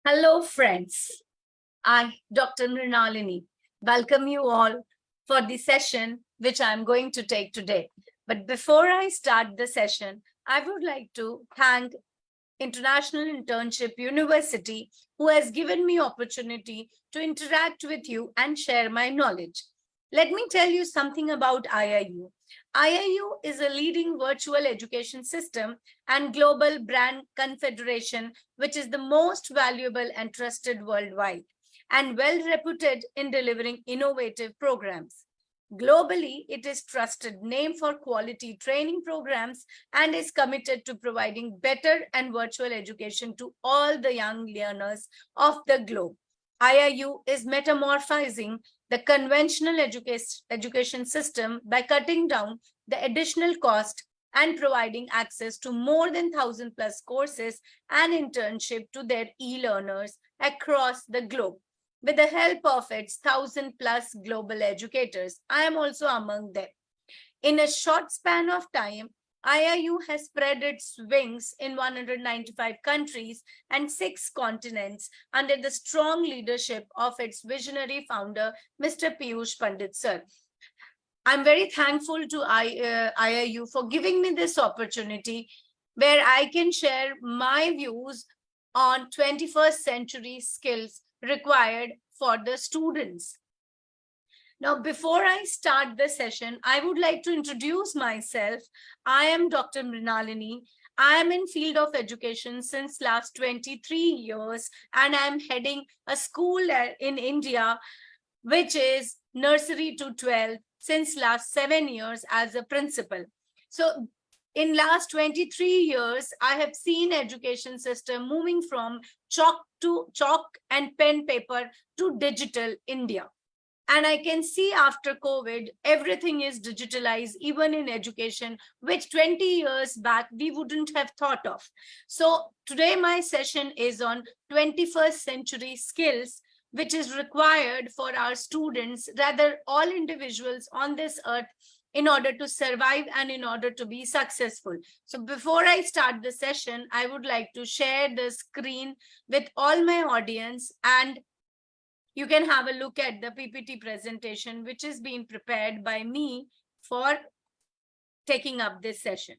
Hello, friends. I, Dr. Mrinalini, welcome you all for the session which I'm going to take today. But before I start the session, I would like to thank International Internship University, who has given me opportunity to interact with you and share my knowledge. Let me tell you something about IIU. IIU is a leading virtual education system and global brand confederation, which is the most valuable and trusted worldwide and well reputed in delivering innovative programs. Globally, it is trusted name for quality training programs and is committed to providing better and virtual education to all the young learners of the globe. IIU is metamorphosing the conventional education system by cutting down the additional cost and providing access to more than 1,000 plus courses and internship to their e-learners across the globe. With the help of its 1,000 plus global educators, I am also among them. In a short span of time, IIU has spread its wings in 195 countries and 6 continents under the strong leadership of its visionary founder, Mr. Piyush Pandit sir. I'm very thankful to IIU for giving me this opportunity where I can share my views on 21st century skills required for the students. Now, before I start the session, I would like to introduce myself. I am Dr. Mrinalini. I am in field of education since last 23 years, and I'm heading a school in India, which is nursery to 12 since last 7 years as a principal. So in last 23 years, I have seen education system moving from chalk and pen paper to digital India. And I can see after COVID, everything is digitalized, even in education, which 20 years back, we wouldn't have thought of. So today my session is on 21st century skills, which is required for our students, rather all individuals on this earth, in order to survive and in order to be successful. So before I start the session, I would like to share the screen with all my audience, and you can have a look at the PPT presentation, which is being prepared by me for taking up this session.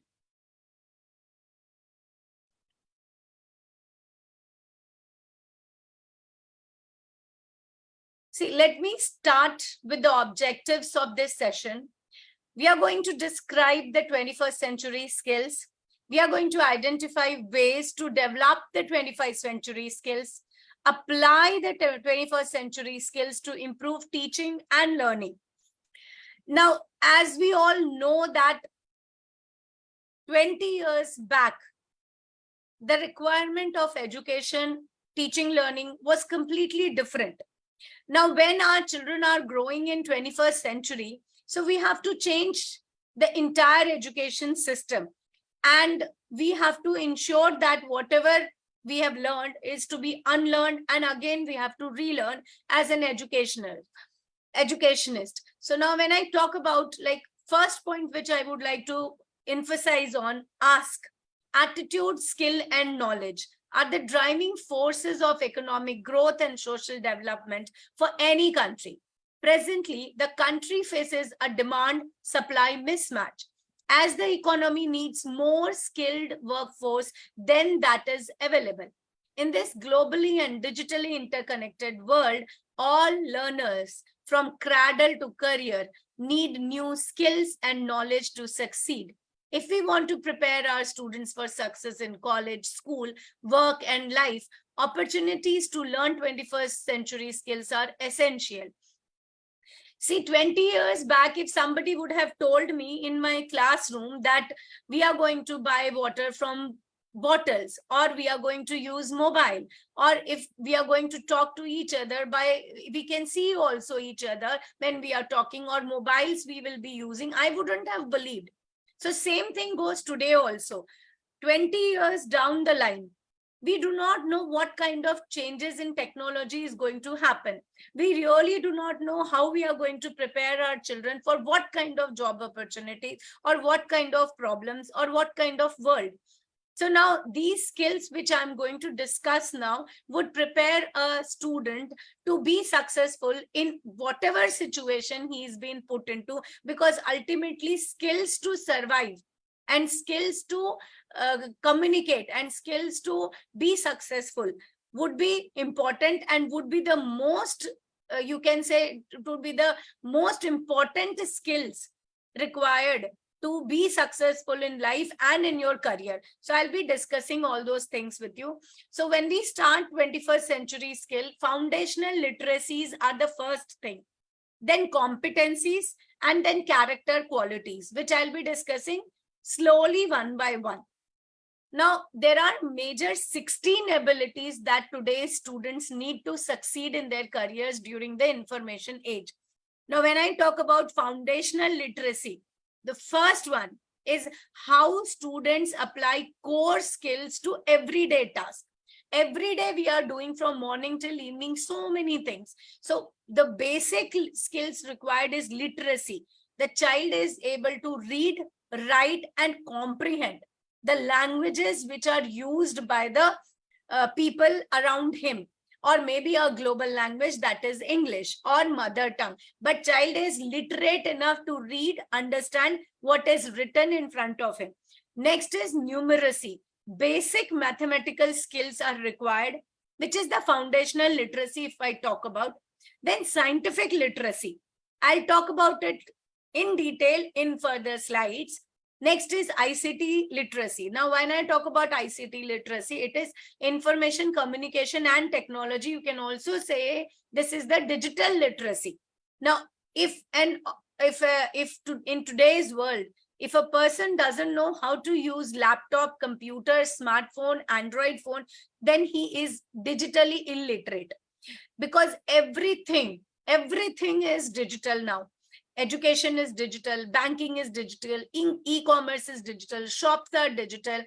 See, let me start with the objectives of this session. We are going to describe the 21st century skills. We are going to identify ways to develop the 21st century skills, apply the 21st century skills to improve teaching and learning. Now, as we all know that 20 years back, the requirement of education, teaching, learning was completely different. Now, when our children are growing in 21st century, so we have to change the entire education system. And we have to ensure that whatever we have learned is to be unlearned, and again we have to relearn as an educationist. So now when I talk about, like, first point which I would like to emphasize on, ask. Attitude, skill and knowledge are the driving forces of economic growth and social development for any country. Presently, the country faces a demand-supply mismatch, as the economy needs more skilled workforce than that is available. In this globally and digitally interconnected world, all learners from cradle to career need new skills and knowledge to succeed. If we want to prepare our students for success in college, school, work, and life, opportunities to learn 21st century skills are essential. See, 20 years back, if somebody would have told me in my classroom that we are going to buy water from bottles, or we are going to use mobile, or if we are going to talk to each other by, we can see also each other when we are talking, or mobiles we will be using, I wouldn't have believed. So same thing goes today also. 20 years down the line, we do not know what kind of changes in technology is going to happen. We really do not know how we are going to prepare our children for what kind of job opportunities, or what kind of problems, or what kind of world. So now these skills which I'm going to discuss now would prepare a student to be successful in whatever situation he's been put into, because ultimately skills to survive and skills to communicate and skills to be successful would be important and would be the most, you can say, it would be the most important skills required to be successful in life and in your career. So I'll be discussing all those things with you. So when we start 21st century skill, foundational literacies are the first thing, then competencies, and then character qualities, which I'll be discussing slowly one by one. Now, there are major 16 abilities that today's students need to succeed in their careers during the information age. Now, when I talk about foundational literacy, the first one is how students apply core skills to everyday tasks. Every day we are doing from morning till evening so many things. So the basic skills required is literacy. The child is able to read, write, and comprehend the languages which are used by the people around him, or maybe a global language, that is English or mother tongue. But child is literate enough to read, understand what is written in front of him. Next is numeracy. Basic mathematical skills are required, which is the foundational literacy if I talk about. Then scientific literacy. I'll talk about it in detail in further slides. Next is ICT literacy. Now, when I talk about ICT literacy, it is information, communication, and technology. You can also say this is the digital literacy. Now, in today's world, if a person doesn't know how to use laptop, computer, smartphone, Android phone, then he is digitally illiterate, because everything is digital now. Education is digital, banking is digital, e-commerce is digital, shops are digital,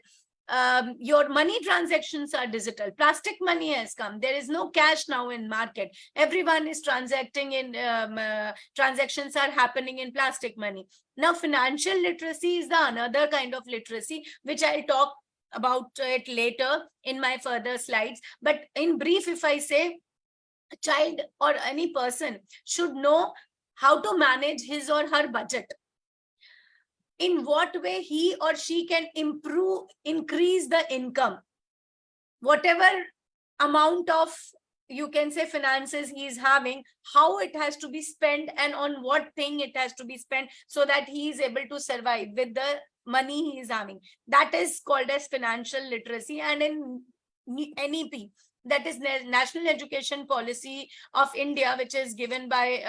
your money transactions are digital. Plastic money has come. There is no cash now in market. Everyone is transacting in transactions are happening in plastic money. Now, financial literacy is the another kind of literacy, which I'll talk about it later in my further slides. But in brief, if I say, a child or any person should know how to manage his or her budget, in what way he or she can increase the income, whatever amount of, you can say, finances he is having, how it has to be spent and on what thing it has to be spent, so that he is able to survive with the money he is having. That is called as financial literacy. And in NEP, that is National Education Policy of India, which is given by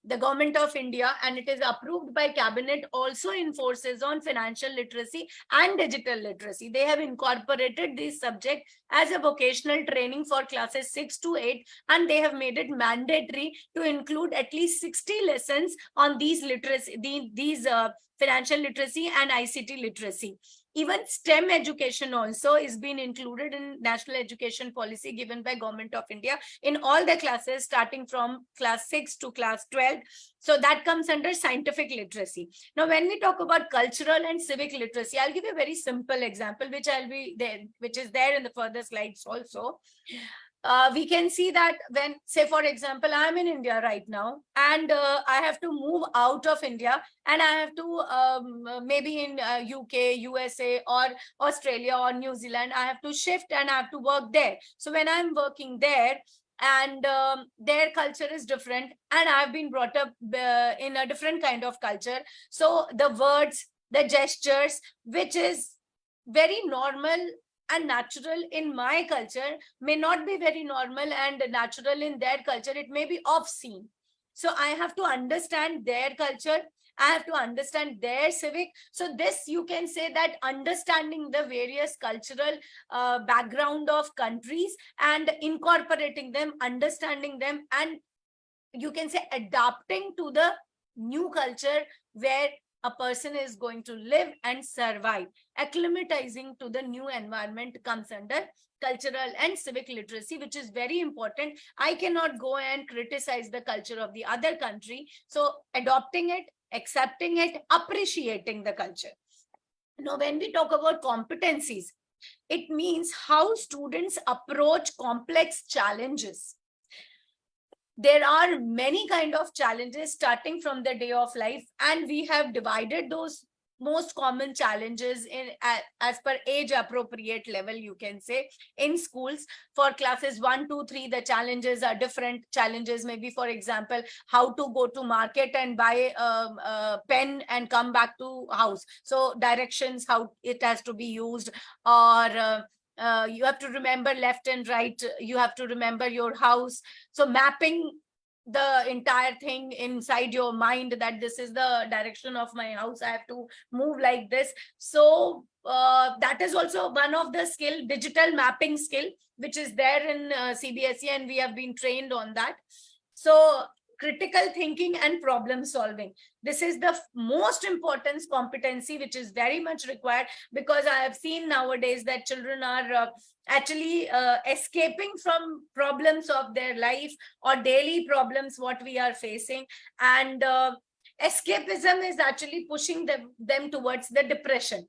the government of India, and it is approved by cabinet, also enforces on financial literacy and digital literacy. They have incorporated this subject as a vocational training for classes 6 to 8, and they have made it mandatory to include at least 60 lessons on these literacy, these financial literacy and ICT literacy. Even STEM education also is being included in National Education Policy given by Government of India in all the classes starting from class 6 to class 12. So that comes under scientific literacy. Now, when we talk about cultural and civic literacy, I'll give you a very simple example, which is there in the further slides also. We can see that when, say, for example, I'm in India right now, and I have to move out of India, and I have to maybe in UK, USA, or Australia or New Zealand, I have to shift and I have to work there. So when I'm working there, and their culture is different, and I've been brought up in a different kind of culture. So the words, the gestures, which is very normal and natural in my culture, may not be very normal and natural in their culture. It may be obscene. So I have to understand their culture. I have to understand their civic. So this, you can say that understanding the various cultural background of countries and incorporating them, understanding them, and you can say adapting to the new culture where a person is going to live and survive. Acclimatizing to the new environment comes under cultural and civic literacy, which is very important. I cannot go and criticize the culture of the other country. So adopting it, accepting it, appreciating the culture. When we talk about competencies, it means how students approach complex challenges. There are many kind of challenges starting from the day of life, and we have divided those most common challenges in as per age appropriate level, you can say. In schools, for classes 1 2 3, the challenges are different. Challenges maybe, for example, how to go to market and buy a pen and come back to house, so directions, how it has to be used, or you have to remember left and right, you have to remember your house, so mapping the entire thing inside your mind, that this is the direction of my house, I have to move like this. So that is also one of the skill, digital mapping skill, which is there in CBSE, and we have been trained on that. So critical thinking and problem solving, this is the most important competency which is very much required, because I have seen nowadays that children are actually escaping from problems of their life or daily problems what we are facing, and escapism is actually pushing them towards the depression.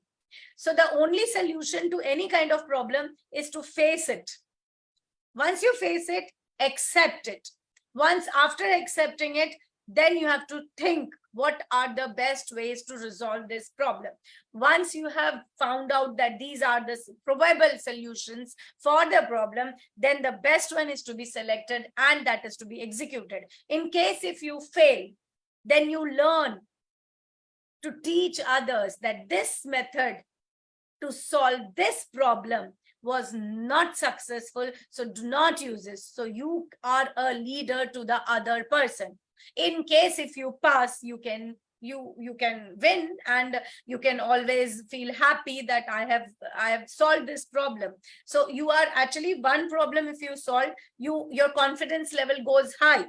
So the only solution to any kind of problem is to face it. Once you face it, accept it. Once after accepting it, then you have to think what are the best ways to resolve this problem. Once you have found out that these are the probable solutions for the problem, then the best one is to be selected and that is to be executed. In case if you fail, then you learn to teach others that this method to solve this problem was not successful, so do not use this. So you are a leader to the other person. In case if you pass, you can win, and you can always feel happy that I have solved this problem. So you are actually, one problem if you solve, your confidence level goes high.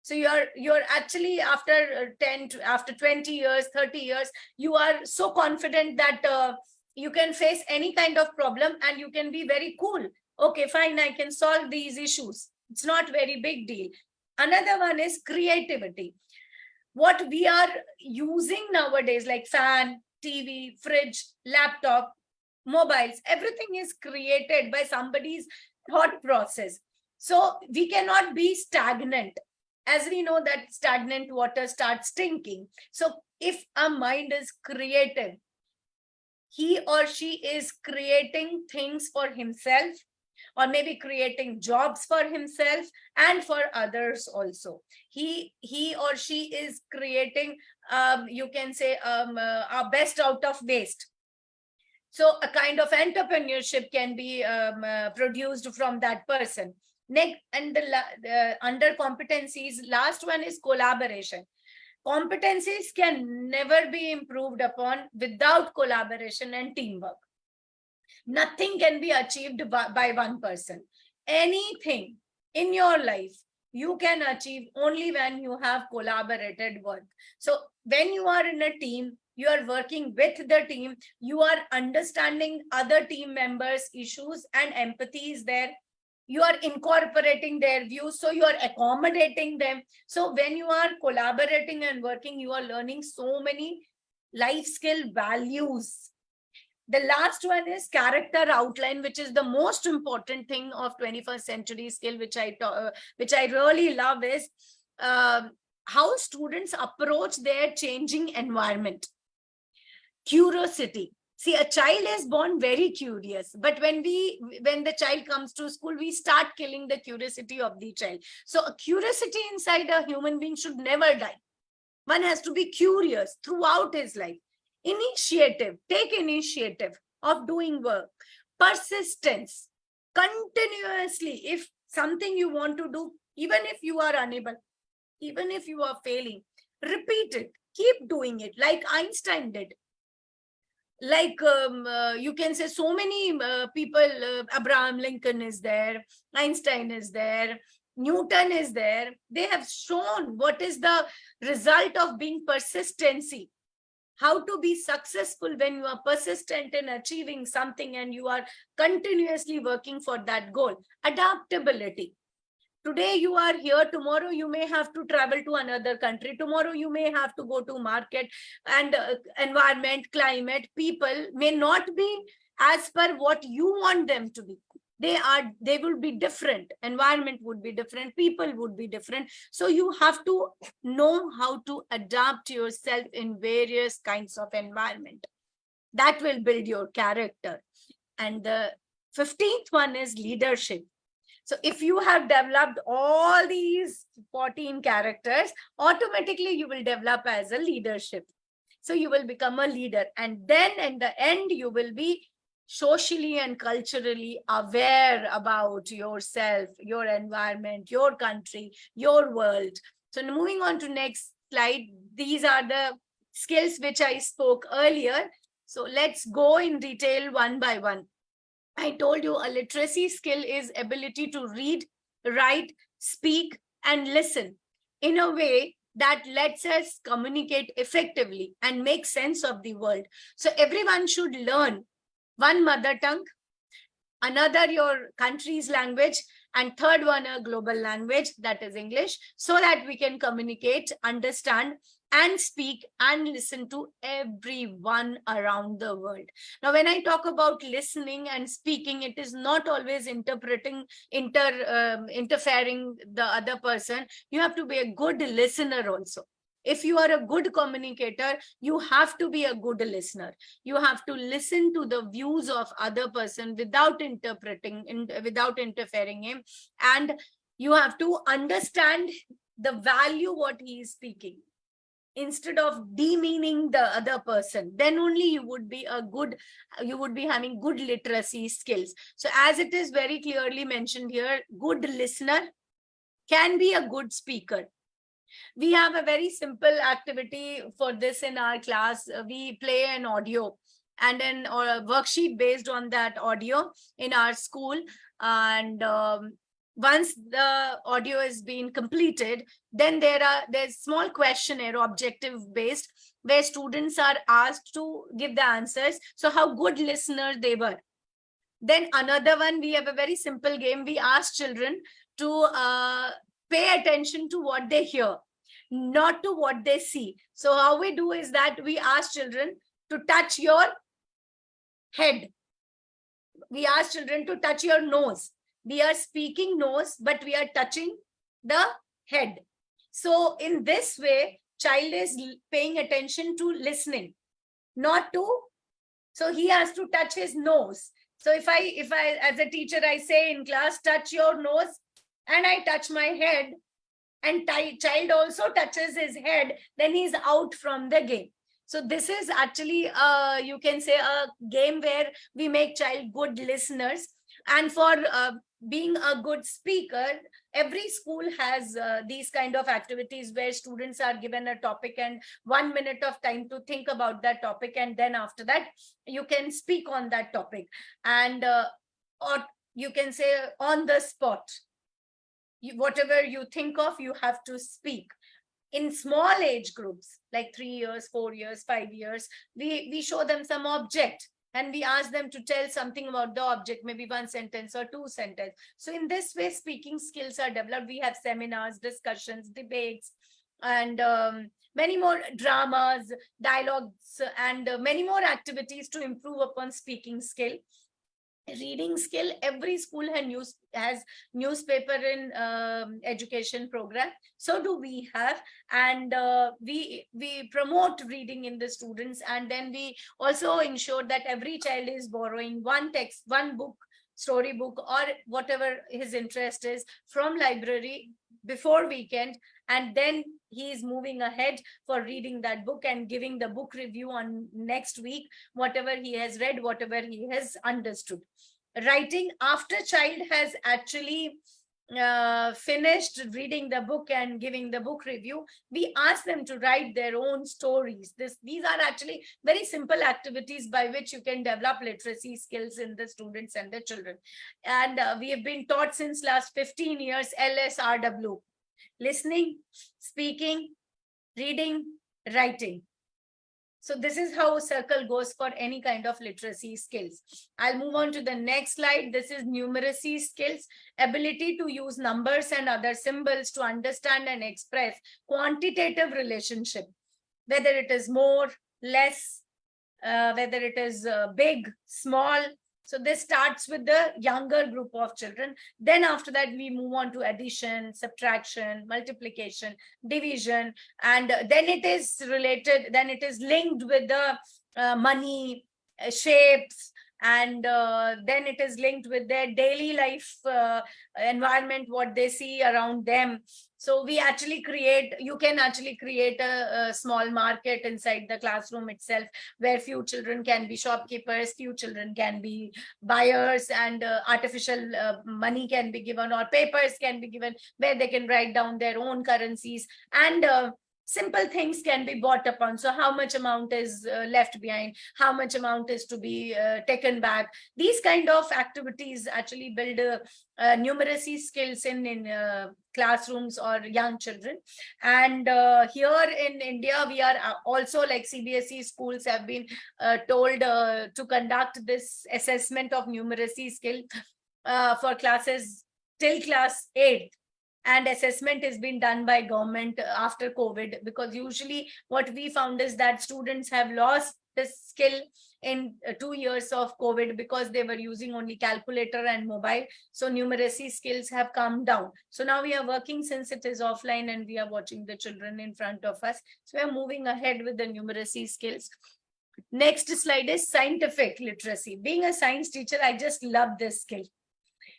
So you're actually after 20 years, 30 years, you are so confident that you can face any kind of problem and you can be very cool. Okay, fine, I can solve these issues. It's not very big deal. Another one is creativity. What we are using nowadays, like fan, TV, fridge, laptop, mobiles, everything is created by somebody's thought process. So we cannot be stagnant. As we know that stagnant water starts stinking. So if a mind is creative, he or she is creating things for himself, or maybe creating jobs for himself and for others also. He or she is creating, you can say, our best out of waste. So a kind of entrepreneurship can be produced from that person. Next, and the under competencies, last one is collaboration. Competencies can never be improved upon without collaboration and teamwork. Nothing can be achieved by one person. Anything in your life you can achieve only when you have collaborated work. So when you are in a team, you are working with the team, you are understanding other team members' issues, and empathy is there. You are incorporating their views, so you are accommodating them. So when you are collaborating and working, you are learning so many life skill values. The last one is character outline, which is the most important thing of 21st century skill, which I really love, is how students approach their changing environment. Curiosity. See, a child is born very curious, but when the child comes to school, we start killing the curiosity of the child. So a curiosity inside a human being should never die. One has to be curious throughout his life. Initiative, take initiative of doing work. Persistence, continuously. If something you want to do, even if you are unable, even if you are failing, repeat it, keep doing it, like Einstein did. Like you can say so many people, Abraham Lincoln is there, Einstein is there, Newton is there. They have shown what is the result of being persistency. How to be successful when you are persistent in achieving something and you are continuously working for that goal. Adaptability. Today you are here, tomorrow you may have to travel to another country, tomorrow you may have to go to market, and environment, climate, people may not be as per what you want them to be. They will be different, environment would be different, people would be different. So you have to know how to adapt yourself in various kinds of environment. That will build your character. And the 15th one is leadership. So if you have developed all these 14 characters, automatically you will develop as a leadership. So you will become a leader. And then in the end, you will be socially and culturally aware about yourself, your environment, your country, your world. So moving on to next slide, these are the skills which I spoke earlier. So let's go in detail one by one. I told you a literacy skill is ability to read, write, speak, and listen in a way that lets us communicate effectively and make sense of the world. So everyone should learn one mother tongue, another your country's language, and third one a global language, that is English, so that we can communicate, understand, and speak and listen to everyone around the world. Now when I talk about listening and speaking, it is not always interpreting, interfering the other person. You have to be a good listener also. If you are a good communicator, you have to be a good listener. You have to listen to the views of other person without interpreting, without interfering him, and you have to understand the value what he is speaking instead of demeaning the other person. Then only you would be having good literacy skills. So as it is very clearly mentioned here, good listener can be a good speaker. We have a very simple activity for this in our class. We play an audio and then or a worksheet based on that audio in our school. And once the audio is being completed, then there's small questionnaire, objective based, where students are asked to give the answers. So how good listener they were. Then another one, we have a very simple game. We ask children to pay attention to what they hear, not to what they see. So how we do is that we ask children to touch your head. We ask children to touch your nose. We are speaking nose, but we are touching the head. So in this way, child is paying attention to listening, not to, so he has to touch his nose. So if I as a teacher, I say in class, touch your nose, and I touch my head, and child also touches his head, then he's out from the game. So this is actually, you can say, a game where we make child good listeners. And for being a good speaker, every school has these kind of activities where students are given a topic and 1 minute of time to think about that topic, and then after that you can speak on that topic, and or you can say on the spot, whatever you think of, you have to speak. In small age groups like 3 years, 4 years, 5 years, we show them some object and we ask them to tell something about the object, maybe one sentence or two sentences. So in this way, speaking skills are developed. We have seminars, discussions, debates, and many more dramas, dialogues, and many more activities to improve upon speaking skill. Reading skill, every school has newspaper in education program, so do we have. And we promote reading in the students, and then we also ensure that every child is borrowing one text, one book, storybook, or whatever his interest is from library before weekend, and then he is moving ahead for reading that book and giving the book review on next week, whatever he has read, whatever he has understood. Writing, after child has actually finished reading the book and giving the book review, we ask them to write their own stories. These are actually very simple activities by which you can develop literacy skills in the students and the children. And we have been taught since last 15 years LSRW: listening, speaking, reading, writing. So this is how a circle goes for any kind of literacy skills. I'll move on to the next slide. This is numeracy skills, ability to use numbers and other symbols to understand and express quantitative relationship, whether it is more, less, whether it is big, small. So this starts with the younger group of children. Then after that, we move on to addition, subtraction, multiplication, division, and then it is related, then it is linked with the money, shapes, and then it is linked with their daily life environment, what they see around them. So we actually create, you can actually create a small market inside the classroom itself, where few children can be shopkeepers, few children can be buyers, and artificial money can be given, or papers can be given, where they can write down their own currencies, and simple things can be bought upon. So how much amount is left behind, how much amount is to be taken back. These kind of activities actually build numeracy skills in classrooms or young children. And here in India, we are also, like CBSE schools have been told to conduct this assessment of numeracy skill for classes till class 8th. And assessment is being done by government after COVID, because usually what we found is that students have lost this skill in 2 years of COVID, because they were using only calculator and mobile. So numeracy skills have come down. So now we are working, since it is offline, and we are watching the children in front of us. So we are moving ahead with the numeracy skills. Next slide is scientific literacy. Being a science teacher, I just love this skill.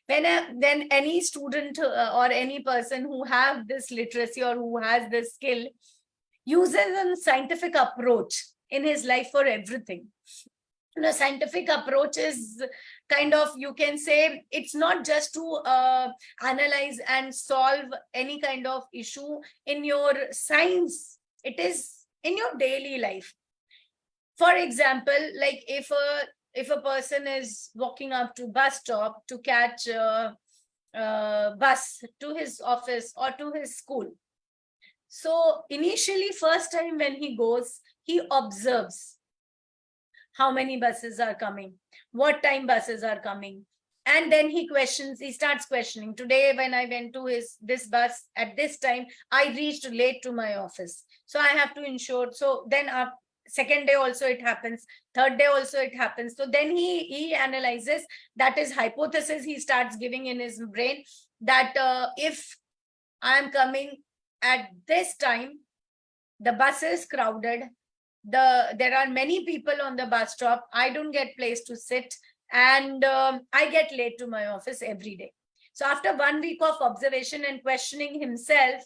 When any student or any person who have this literacy or who has this skill uses a scientific approach in his life for everything. The scientific approach is kind of, you can say, it's not just to analyze and solve any kind of issue in your science, it is in your daily life. For example, like if a person is walking up to bus stop to catch a bus to his office or to his school. So initially, first time when he goes, he observes how many buses are coming, what time buses are coming. And then he starts questioning. Today, when I went to this bus at this time, I reached late to my office. So I have to ensure. So then second day also it happens, third day also it happens. So then he analyzes, that is hypothesis he starts giving in his brain, that if I am coming at this time, the bus is crowded, there are many people on the bus stop, I don't get place to sit, and I get late to my office every day. So after 1 week of observation and questioning himself,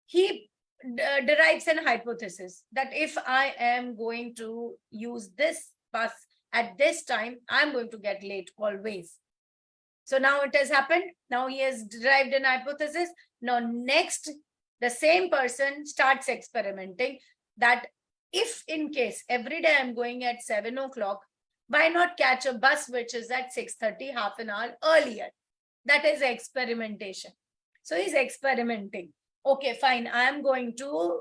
he derives an hypothesis that if I am going to use this bus at this time, I'm going to get late always. So now it has happened. Now he has derived an hypothesis. Now next, the same person starts experimenting that if in case every day I'm going at 7 o'clock, why not catch a bus which is at 6:30, half an hour earlier? That is experimentation. So he's experimenting. Okay, fine, I am going to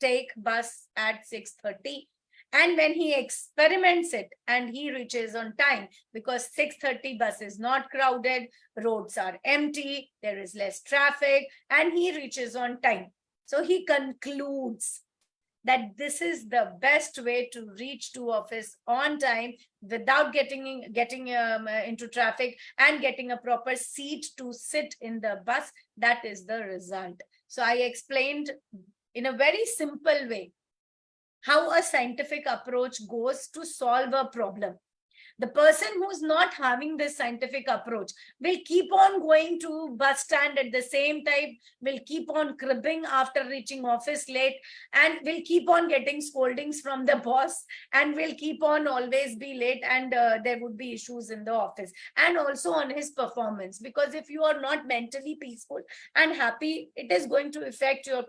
take bus at 6:30. And when he experiments it and he reaches on time, because 6:30 bus is not crowded, roads are empty, there is less traffic, and he reaches on time. So he concludes that this is the best way to reach to office on time without getting into traffic and getting a proper seat to sit in the bus. That is the result. So I explained in a very simple way how a scientific approach goes to solve a problem. The person who's not having this scientific approach will keep on going to bus stand at the same time, will keep on cribbing after reaching office late, and will keep on getting scoldings from the boss, and will keep on always be late, and there would be issues in the office and also on his performance. Because if you are not mentally peaceful and happy, it is going to affect your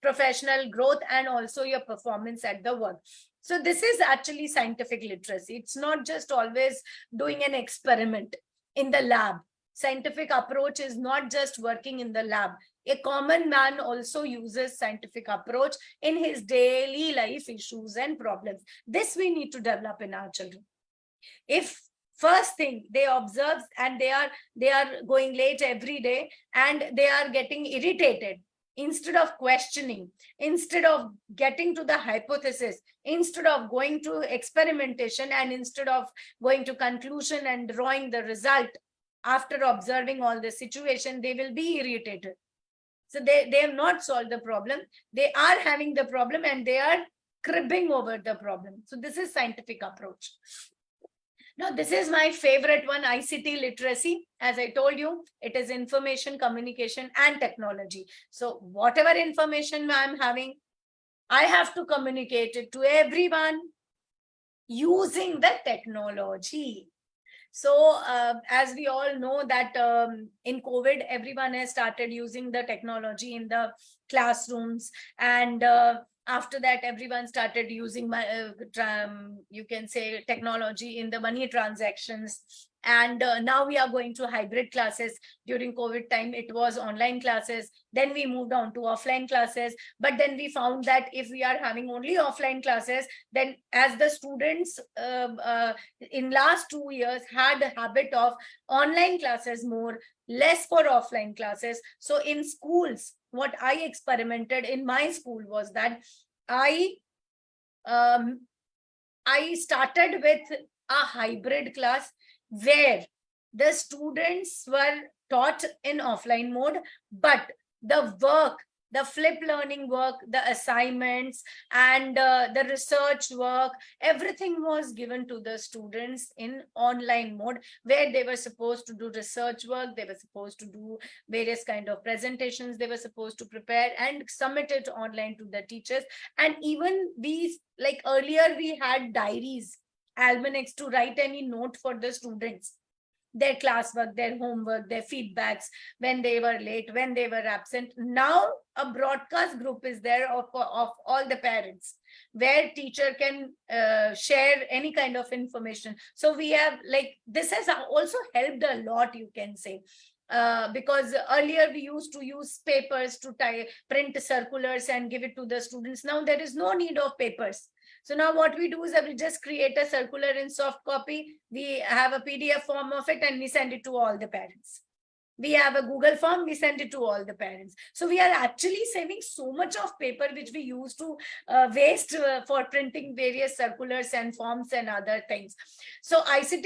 professional growth and also your performance at the work. So this is actually scientific literacy. It's not just always doing an experiment in the lab. Scientific approach is not just working in the lab. A common man also uses scientific approach in his daily life issues and problems. This we need to develop in our children. If first thing they observe and they are going late every day and they are getting irritated, instead of questioning, instead of getting to the hypothesis, instead of going to experimentation, and instead of going to conclusion and drawing the result after observing all the situation, they will be irritated. So they have not solved the problem. They are having the problem and they are cribbing over the problem. So this is scientific approach. Now, this is my favorite one, ICT literacy. As I told you, it is information, communication, and technology. So whatever information I'm having, I have to communicate it to everyone using the technology. So as we all know that in COVID, everyone has started using the technology in the classrooms, and after that, everyone started using you can say technology in the money transactions. And now we are going to hybrid classes. During COVID time, it was online classes. Then we moved on to offline classes. But then we found that if we are having only offline classes, then as the students in last 2 years had a habit of online classes more, less for offline classes. So in schools, what I experimented in my school was that I started with a hybrid class where the students were taught in offline mode, but the work, the flip learning work, the assignments, and the research work, everything was given to the students in online mode, where they were supposed to do research work, they were supposed to do various kind of presentations, they were supposed to prepare and submit it online to the teachers. And even we, like earlier, we had diaries, almanacs to write any note for the students, their classwork, their homework, their feedbacks, when they were late, when they were absent. Now a broadcast group is there of all the parents, where teacher can share any kind of information. So we have, like, this has also helped a lot, you can say. Because earlier we used to use papers to print circulars and give it to the students. Now there is no need of papers. So now what we do is that we just create a circular in soft copy. We have a PDF form of it and we send it to all the parents. We have a Google form, we send it to all the parents. So we are actually saving so much of paper which we used to waste for printing various circulars and forms and other things. So ICT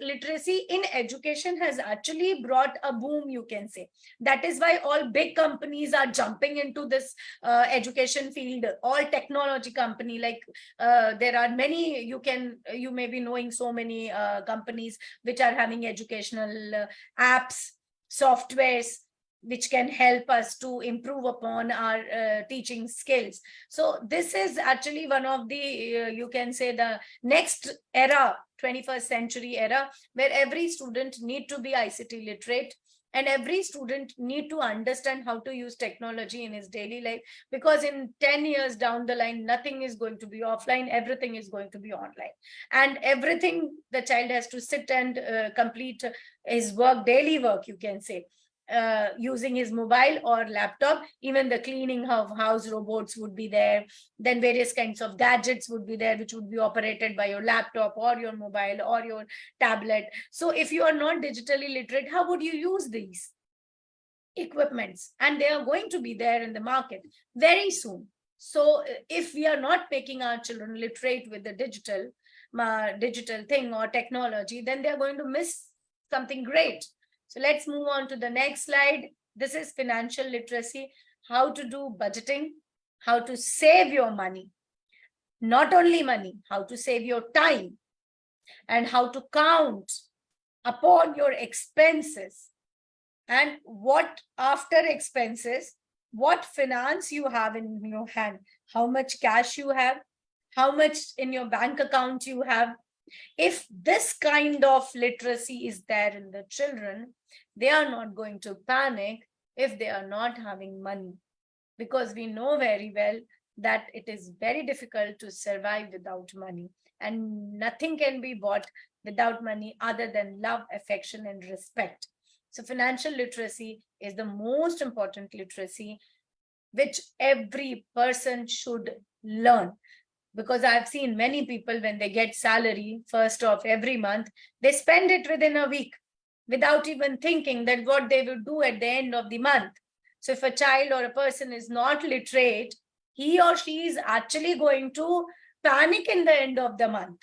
literacy in education has actually brought a boom, you can say. That is why all big companies are jumping into this education field. All technology company, like there are many, you may be knowing so many companies which are having educational apps, softwares, which can help us to improve upon our teaching skills. So this is actually one of the, you can say, the next era, 21st century era, where every student need to be ICT literate, and every student need to understand how to use technology in his daily life, because in 10 years down the line, nothing is going to be offline, everything is going to be online. And everything, the child has to sit and complete his work, daily work, you can say, using his mobile or laptop. Even the cleaning of house robots would be there. Then various kinds of gadgets would be there, which would be operated by your laptop or your mobile or your tablet. So if you are not digitally literate, how would you use these equipments? And they are going to be there in the market very soon. So if we are not making our children literate with the digital thing or technology, then they're going to miss something great. So let's move on to the next slide. This is financial literacy, how to do budgeting, how to save your money. Not only money, how to save your time, and how to count upon your expenses, and what after expenses, what finance you have in your hand, how much cash you have, how much in your bank account you have. If this kind of literacy is there in the children, they are not going to panic if they are not having money, because we know very well that it is very difficult to survive without money, and nothing can be bought without money other than love, affection, and respect. So financial literacy is the most important literacy which every person should learn. Because I've seen many people, when they get salary first of every month, they spend it within a week without even thinking that what they will do at the end of the month. So if a child or a person is not literate, he or she is actually going to panic in the end of the month.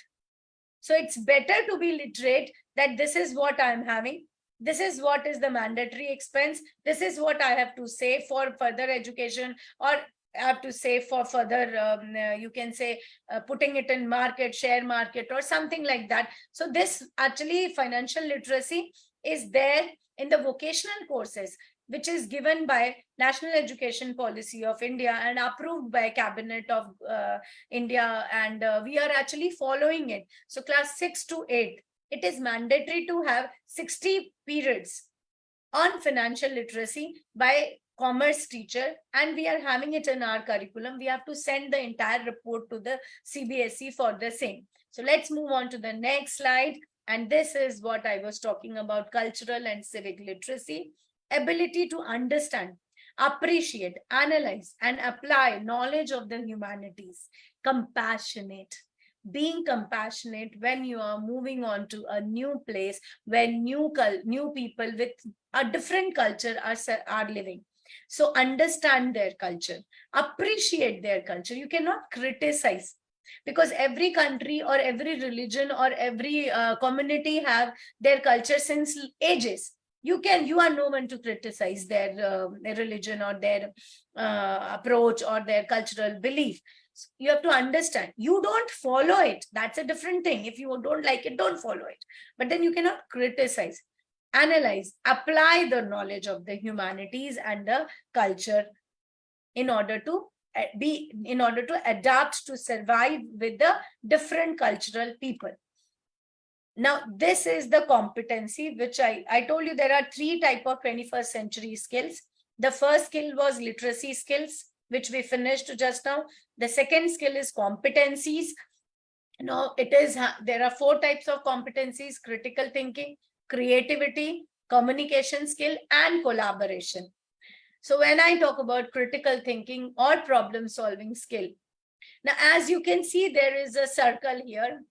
So it's better to be literate, that this is what I'm having. This is what is the mandatory expense. This is what I have to save for further education, or I have to save for further, you can say, putting it in market, share market, or something like that. So this actually financial literacy is there in the vocational courses, which is given by National Education Policy of India and approved by Cabinet of India, and we are actually following it. So class 6 to 8, it is mandatory to have 60 periods on financial literacy by commerce teacher, and we are having it in our curriculum. We have to send the entire report to the CBSE for the same. So let's move on to the next slide. And this is what I was talking about: cultural and civic literacy, ability to understand, appreciate, analyze, and apply knowledge of the humanities, compassionate, being compassionate when you are moving on to a new place where new people with a different culture are living. So understand their culture, appreciate their culture. You cannot criticize, because every country or every religion or every community have their culture since ages. You are no one to criticize their religion or their approach or their cultural belief. You have to understand. You don't follow it, that's a different thing. If you don't like it, don't follow it, but then you cannot criticize. Analyze, apply the knowledge of the humanities and the culture in order to adapt, to survive with the different cultural people. Now, this is the competency which I told you there are 3 type of 21st century skills. The first skill was literacy skills, which we finished just now. The second skill is competencies. Now, there are 4 types of competencies: critical thinking, creativity, communication skill, and collaboration. So when I talk about critical thinking or problem solving skill, now as you can see, there is a circle here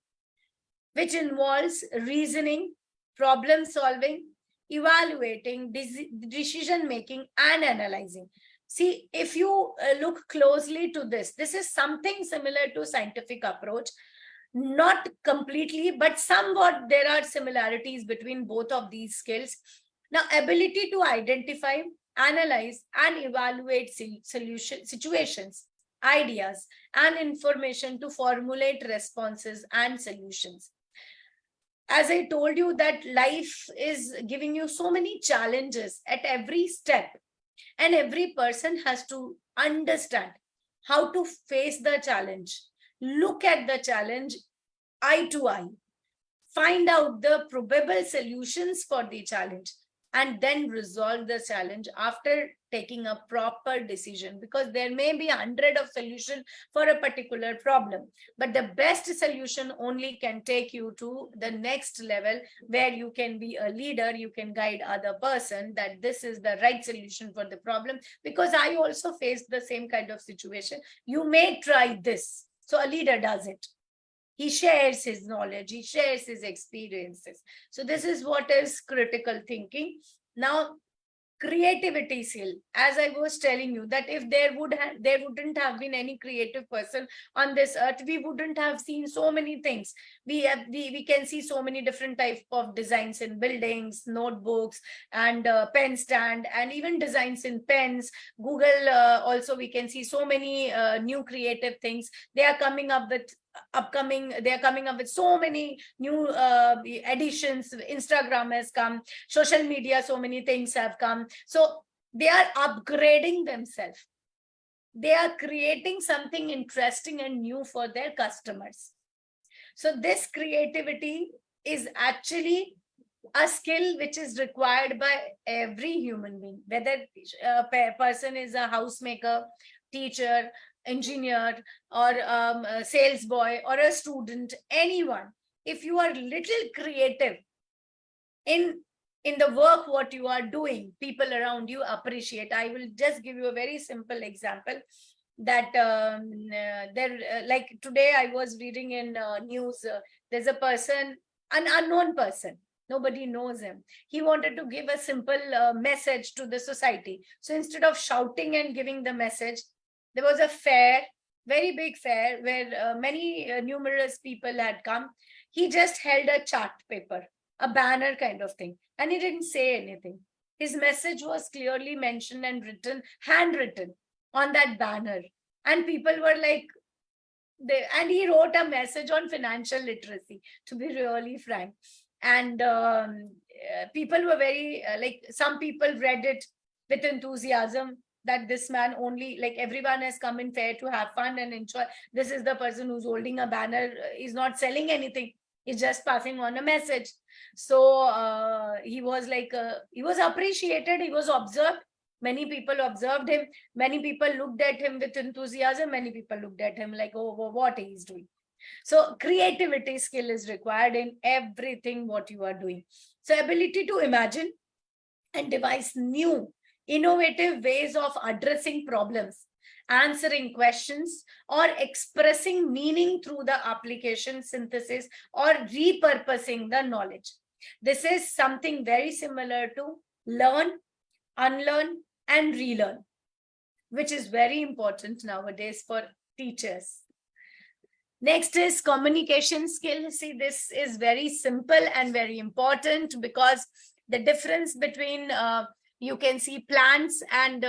which involves reasoning, problem solving, evaluating, decision making, and analyzing. See, if you look closely to this is something similar to scientific approach. Not completely, but somewhat there are similarities between both of these skills. Now, ability to identify, analyze, and evaluate situations, ideas, and information to formulate responses and solutions. As I told you, that life is giving you so many challenges at every step, and every person has to understand how to face the challenge, look at the challenge eye to eye, find out the probable solutions for the challenge, and then resolve the challenge after taking a proper decision, because there may be 100 of solution for a particular problem, but the best solution only can take you to the next level, where you can be a leader, you can guide other person that this is the right solution for the problem. Because I also faced the same kind of situation. You may try this, so a leader does it. He shares his knowledge, he shares his experiences. So this is what is critical thinking. Now, creativity skill, as I was telling you, that if there wouldn't have been any creative person on this earth, we wouldn't have seen so many things. We can see so many different types of designs in buildings, notebooks, and pen stand, and even designs in pens. Google, also we can see so many new creative things. They are coming up with so many new additions. Instagram has come, social media, so many things have come. So they are upgrading themselves. They are creating something interesting and new for their customers. So this creativity is actually a skill which is required by every human being, whether a person is a housemaker, teacher, engineer, or a sales boy, or a student, anyone. If you are little creative in in the work what you are doing, people around you appreciate. I will just give you a very simple example that like today I was reading in news, there's a person, an unknown person, nobody knows him. He wanted to give a simple message to the society. So instead of shouting and giving the message, there was a fair, very big fair where many numerous people had come. He just held a chart paper, a banner kind of thing, and he didn't say anything. His message was clearly mentioned and written, handwritten on that banner. And people were like, and he wrote a message on financial literacy, to be really frank. And people were very, like, some people read it with enthusiasm, that this man only, like, everyone has come in fair to have fun and enjoy. This is the person who's holding a banner, is not selling anything, he's just passing on a message. So he was like, he was appreciated, he was observed. Many people observed him. Many people looked at him with enthusiasm. Many people looked at him like, oh, what he's doing. So creativity skill is required in everything what you are doing. So ability to imagine and devise new, innovative ways of addressing problems, answering questions, or expressing meaning through the application, synthesis, or repurposing the knowledge. This is something very similar to learn, unlearn, and relearn, which is very important nowadays for teachers. Next is communication skill. See, this is very simple and very important, because the difference between, you can see, plants and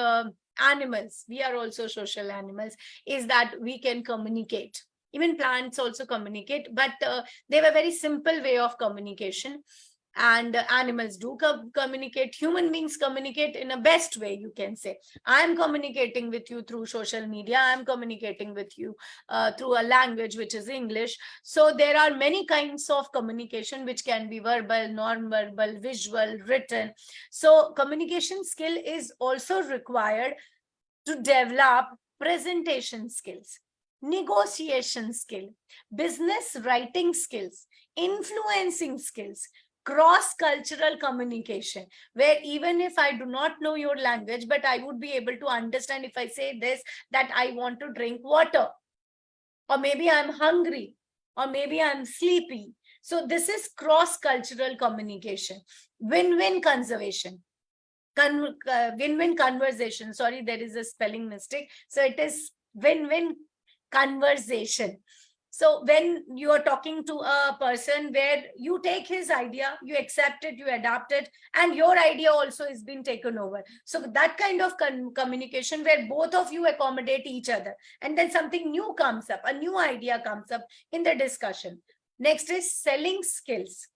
animals, we are also social animals, is that we can communicate. Even plants also communicate, but they have a very simple way of communication. And animals do communicate. Human beings communicate in a best way, you can say. I'm communicating with you through social media. I'm communicating with you through a language which is English. So there are many kinds of communication which can be verbal, non-verbal, visual, written. So communication skill is also required to develop presentation skills, negotiation skill, business writing skills, influencing skills, cross-cultural communication, where even if I do not know your language, but I would be able to understand if I say this, that I want to drink water, or maybe I'm hungry, or maybe I'm sleepy. So this is cross-cultural communication. Win-win conservation. Win-win conversation. Sorry, there is a spelling mistake. So it is win-win conversation. So when you are talking to a person where you take his idea, you accept it, you adapt it, and your idea also is being taken over. So that kind of communication where both of you accommodate each other, and then something new comes up, a new idea comes up in the discussion. Next is selling skills,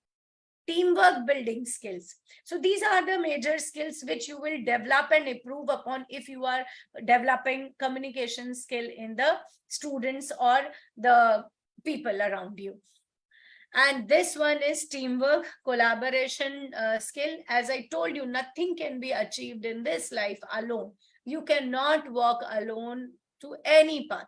teamwork building skills. So these are the major skills which you will develop and improve upon if you are developing communication skill in the students or the people around you. And this one is teamwork, collaboration skill. As I told you, nothing can be achieved in this life alone. You cannot walk alone to any path.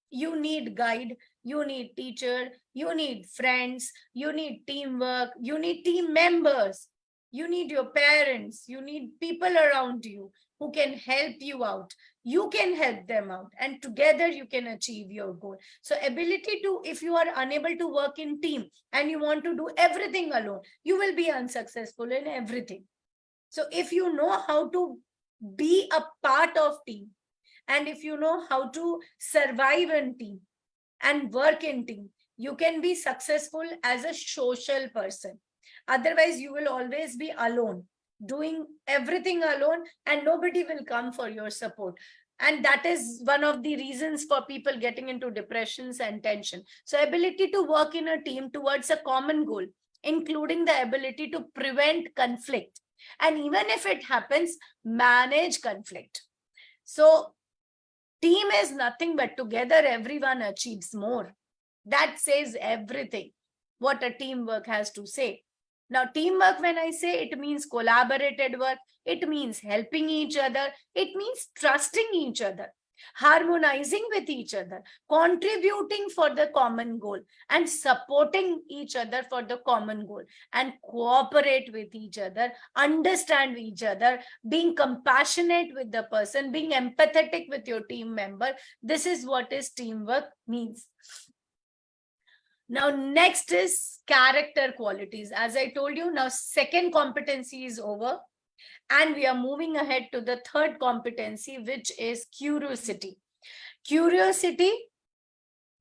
You need guide, you need teacher, you need friends, you need teamwork, you need team members, you need your parents, you need people around you who can help you out. You can help them out, and together you can achieve your goal. So ability to, if you are unable to work in team and you want to do everything alone, you will be unsuccessful in everything. So if you know how to be a part of team, and if you know how to survive in team and work in team, you can be successful as a social person. Otherwise, you will always be alone, doing everything alone, and nobody will come for your support. And that is one of the reasons for people getting into depressions and tension. So ability to work in a team towards a common goal, including the ability to prevent conflict. And even if it happens, manage conflict. So team is nothing but together everyone achieves more. That says everything what a teamwork has to say. Now, teamwork, when I say, it means collaborated work, it means helping each other, it means trusting each other. harmonizing with each other, contributing for the common goal, and supporting each other for the common goal, and cooperate with each other, understand each other, being compassionate with the person, being empathetic with your team member. This is what is teamwork means. Now, next is character qualities. As I told you, now second competency is over. And we are moving ahead to the third competency, which is curiosity. Curiosity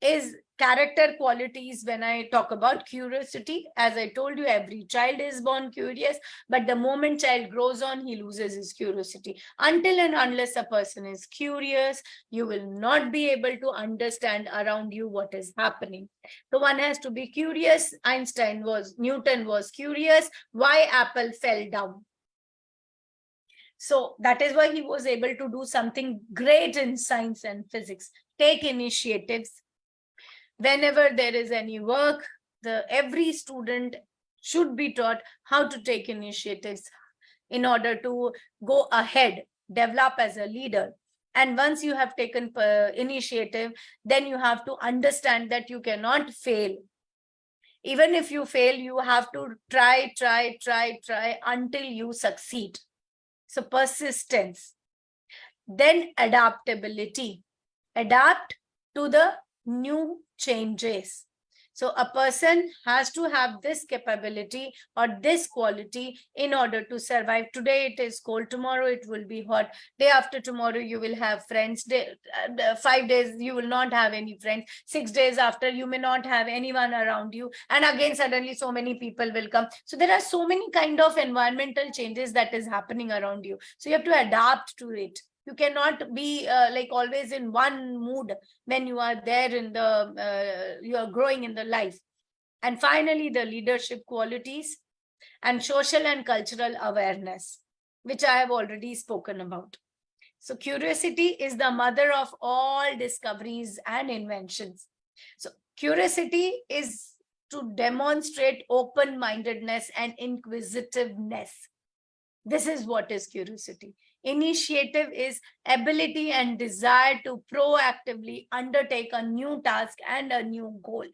is character qualities. When I talk about curiosity, as I told you, every child is born curious, but the moment child grows on, he loses his curiosity. Until and unless a person is curious, you will not be able to understand around you what is happening. So one has to be curious. Newton was curious. Why apple fell down? So that is why he was able to do something great in science and physics. Take initiatives. Whenever there is any work, every student should be taught how to take initiatives in order to go ahead, develop as a leader. And once you have taken initiative, then you have to understand that you cannot fail. Even if you fail, you have to try until you succeed. So persistence. Then adaptability. Adapt to the new changes. So a person has to have this capability or this quality in order to survive. Today it is cold, tomorrow it will be hot. Day after tomorrow you will have friends. 5 days you will not have any friends. 6 days after you may not have anyone around you. And again suddenly so many people will come. So there are so many kind of environmental changes that is happening around you. So you have to adapt to it. You cannot be like always in one mood when you are there in the, you are growing in the life. And finally, the leadership qualities and social and cultural awareness, which I have already spoken about. So curiosity is the mother of all discoveries and inventions. So curiosity is to demonstrate open-mindedness and inquisitiveness. This is what is curiosity. Initiative is ability and desire to proactively undertake a new task and a new goal.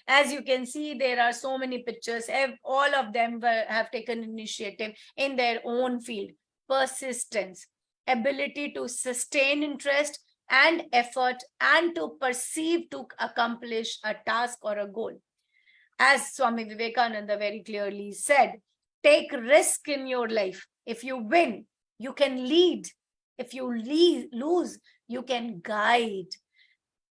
As you can see, there are so many pictures. All of them have taken initiative in their own field. Persistence, ability to sustain interest and effort and to perceive to accomplish a task or a goal. As Swami Vivekananda very clearly said, take risk in your life. If you win, you can lead. If you lose, you can guide.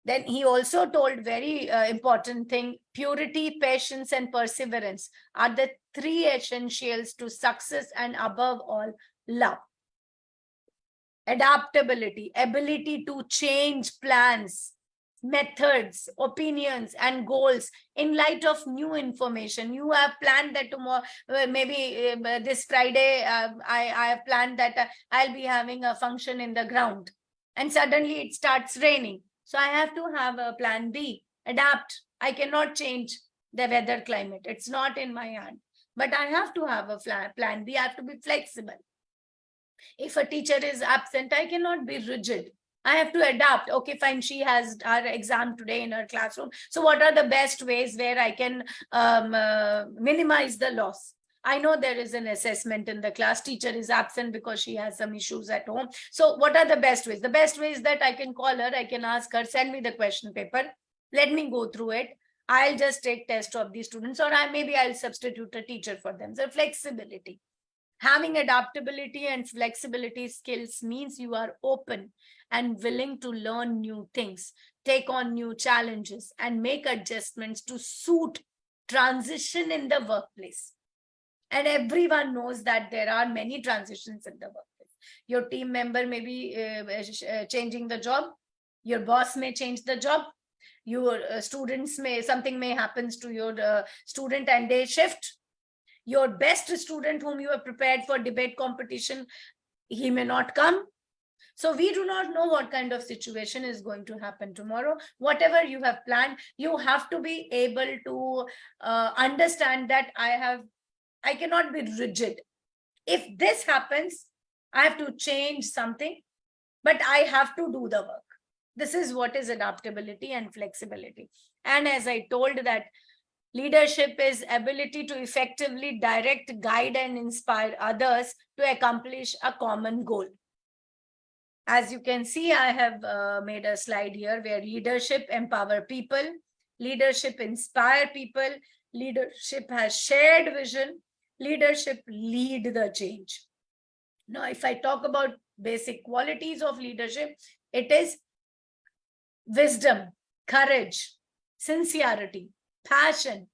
Then he also told very important thing, purity, patience, and perseverance are the three essentials to success, and above all, love. Adaptability, ability to change plans, methods, opinions, and goals in light of new information. You have planned that tomorrow, maybe this Friday, I have planned that I'll be having a function in the ground, and suddenly it starts raining. So I have to have a plan B, adapt. I cannot change the weather climate. It's not in my hand, but I have to have a plan B. I have to be flexible. If a teacher is absent, I cannot be rigid. I have to adapt. Okay, fine. She has her exam today in her classroom. So what are the best ways where I can minimize the loss? I know there is an assessment in the class. Teacher is absent because she has some issues at home. So what are the best ways? The best way is that I can call her. I can ask her, send me the question paper. Let me go through it. I'll just take test of the students, or maybe I'll substitute a teacher for them. So flexibility. Having adaptability and flexibility skills means you are open and willing to learn new things, take on new challenges, and make adjustments to suit transition in the workplace. And everyone knows that there are many transitions in the workplace. Your team member may be changing the job. Your boss may change the job. Your students something may happen to your student and they shift. Your best student whom you have prepared for debate competition, he may not come. So we do not know what kind of situation is going to happen tomorrow. Whatever you have planned, you have to be able to understand that I cannot be rigid. If this happens, I have to change something, but I have to do the work. This is what is adaptability and flexibility. And as I told that leadership is ability to effectively direct, guide, and inspire others to accomplish a common goal. As you can see, I have made a slide here where leadership empower people, leadership inspire people, leadership has shared vision, leadership lead the change. Now, if I talk about basic qualities of leadership, it is wisdom, courage, sincerity, passion,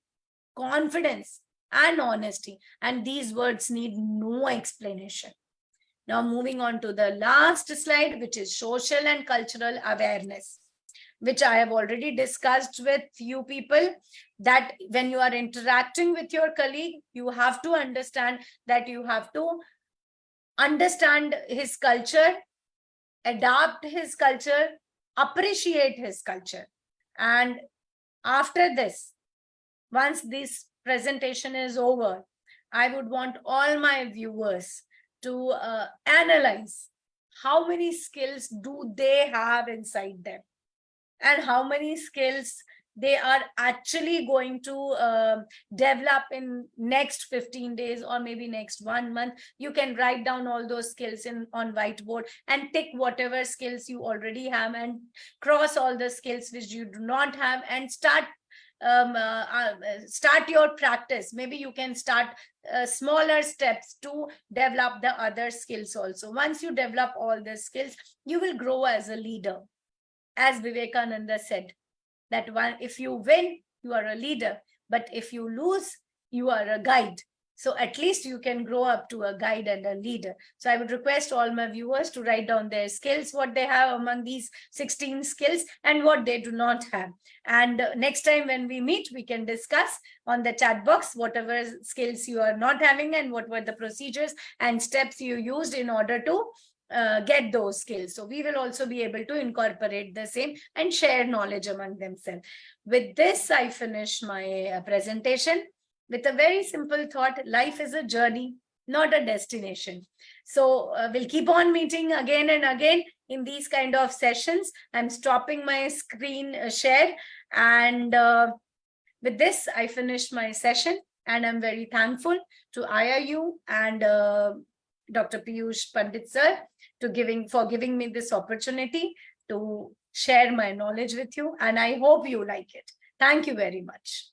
confidence, and honesty. And these words need no explanation. Now, moving on to the last slide, which is social and cultural awareness, which I have already discussed with you people, that when you are interacting with your colleague, you have to understand that you have to understand his culture, adapt his culture, appreciate his culture. And after this, once this presentation is over, I would want all my viewers to analyze how many skills do they have inside them and how many skills they are actually going to develop in next 15 days or maybe next 1 month. You can write down all those skills on whiteboard and tick whatever skills you already have and cross all the skills which you do not have and start your practice. Maybe you can start smaller steps to develop the other skills also. Once you develop all the skills, you will grow as a leader. As Vivekananda said, that if you win, you are a leader, but if you lose, you are a guide. So at least you can grow up to a guide and a leader. So I would request all my viewers to write down their skills, what they have among these 16 skills and what they do not have. And next time when we meet, we can discuss on the chat box whatever skills you are not having and what were the procedures and steps you used in order to get those skills. So we will also be able to incorporate the same and share knowledge among themselves. With this, I finish my presentation with a very simple thought: life is a journey, not a destination. So we'll keep on meeting again and again in these kind of sessions. I'm stopping my screen share, and with this, I finished my session, and I'm very thankful to IIU and Dr. Piyush Pandit sir for giving me this opportunity to share my knowledge with you, and I hope you like it. Thank you very much.